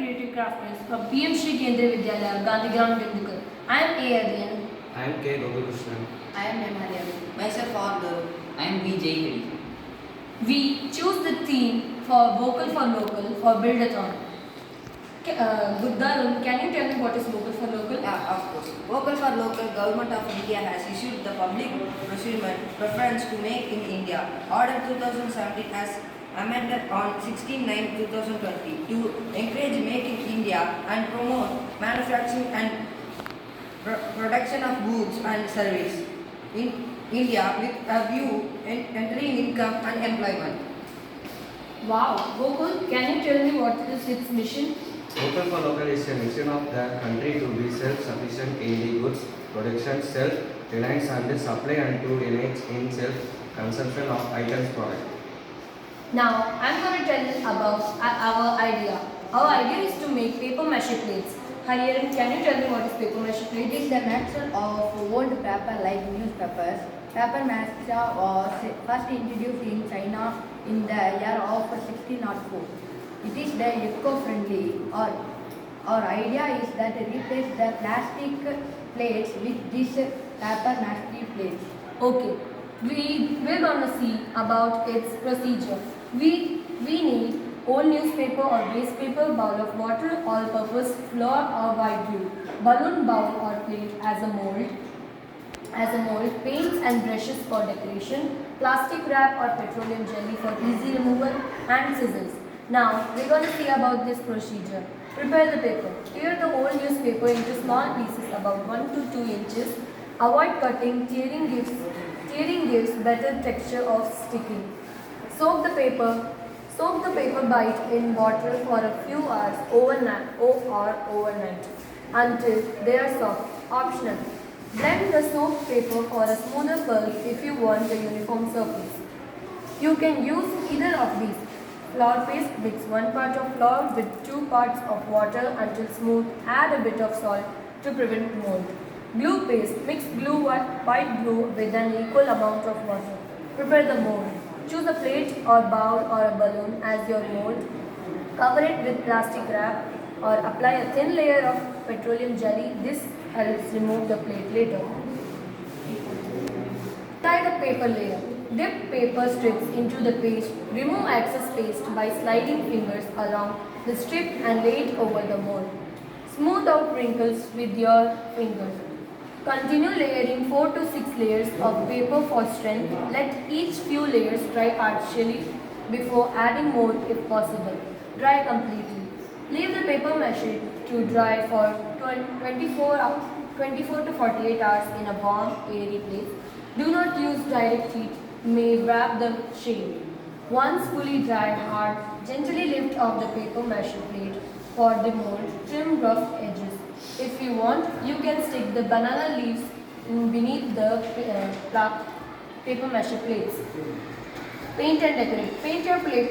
Creative Crafters from PM Shri Kendriya Vidyalaya, Gandhigram, Dindukar. I am A. Adrian. I am K. Gopalakrishnan. I am Nemalia. Myself Arthur. I am B. J. Hedi. We choose the theme for Vocal for Local for Buildathon. Gurdarun, can you tell me what is Vocal for Local? Yeah, of course. Vocal for Local, Government of India has issued the public procurement preference to make in India. Order 2017 as amended on 16/9/2020 to encourage Make in India and promote manufacturing and production of goods and service in India with a view in entering income and employment. Wow, Vocal, can you tell me what is its mission? Vocal for Local is a mission of the country to be self-sufficient in the goods production, self-reliance and supply, and to enhance in self-consumption of items product. Now, I'm going to tell about our idea. Our idea is to make paper mache plates. Hariharan, can you tell me what is paper mache plate? It is the mixture of old paper like newspapers. Paper mache was first introduced in China in the year of 1604. It is the eco-friendly. Our idea is that replace the plastic plates with these paper mache plates. Okay, we're gonna see about its procedure. We need old newspaper or waste paper, bowl of water, all-purpose flour or white glue, balloon bowl or plate as a mold, paints and brushes for decoration, plastic wrap or petroleum jelly for easy removal, and scissors. Now we're going to see about this procedure. Prepare the paper. Tear the whole newspaper into small pieces about 1 to 2 inches. Avoid cutting, tearing gives better texture of sticking. Soak the paper bite in water for a few hours overnight until they are soft. Optional. Blend the soaked paper for a smoother pulp if you want a uniform surface. You can use either of these. Flour paste, mix 1 part of flour with 2 parts of water until smooth. Add a bit of salt to prevent mold. Glue paste, mix white glue with an equal amount of water. Prepare the mold. Choose a plate or bowl or a balloon as your mold. Cover it with plastic wrap or apply a thin layer of petroleum jelly. This helps remove the plate later. Tie the paper layer. Dip paper strips into the paste. Remove excess paste by sliding fingers along the strip and lay it over the mold. Smooth out wrinkles with your fingers. Continue layering 4 to 6 layers of paper for strength. Let each few layers dry partially before adding more if possible. Dry completely. Leave the paper mache to dry for 24 to 48 hours in a warm, airy place. Do not use direct heat. May wrap the shape. Once fully dry hard, gently lift off the paper mache plate for the mold. Trim rough edges. If you want, you can stick the banana leaves beneath the paper mache plates. Paint and decorate. Paint your plate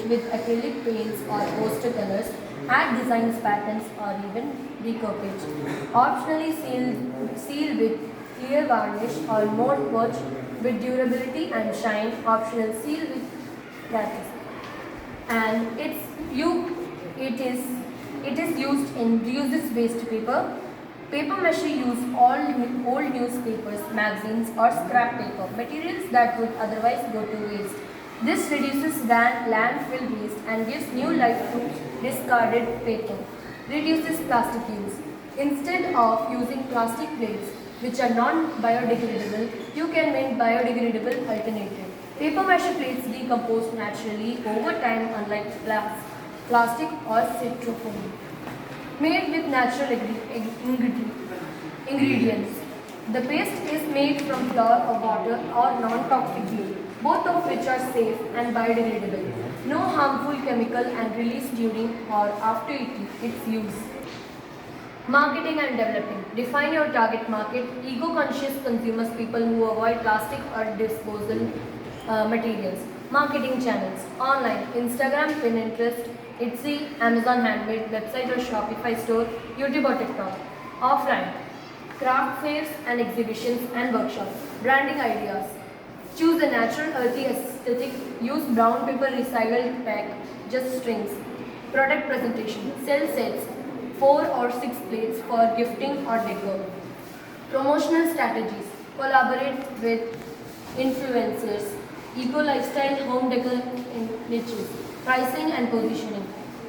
with acrylic paints or poster colors. Add designs, patterns, or even decoupage. Optionally seal with clear varnish or mold watch with durability and shine. Optional seal with practice. And it is used in reuses waste paper. Paper mache use all old newspapers, magazines or scrap paper, materials that would otherwise go to waste. This reduces landfill waste and gives new life to discarded paper. Reduces plastic use. Instead of using plastic plates, which are non-biodegradable, you can make biodegradable alternative. Paper mache plates decompose naturally over time, unlike plastic or styrofoam. Made with natural ingredients. The paste is made from flour or water or non-toxic glue, both of which are safe and biodegradable. No harmful chemical and release during or after its use. Marketing and developing. Define your target market. Eco-conscious consumers, people who avoid plastic or disposal materials. Marketing channels. Online, Instagram, Pinterest, Etsy, Amazon Handmade, website or Shopify store, YouTube or TikTok. Offline, craft fairs and exhibitions and workshops. Branding ideas. Choose a natural, earthy aesthetic, use brown paper recycled pack, just strings. Product presentation, sell sets, 4 or 6 plates for gifting or decor. Promotional strategies, collaborate with influencers, eco-lifestyle, home decor niches, pricing and positioning.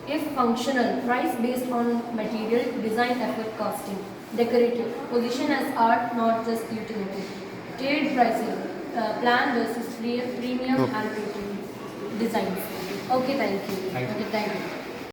If functional, price based on material, design effort costing. Decorative, position as art, not just utility. Tiered pricing, plan versus premium and premium designs. Okay, thank you. Thank you. Okay, thank you.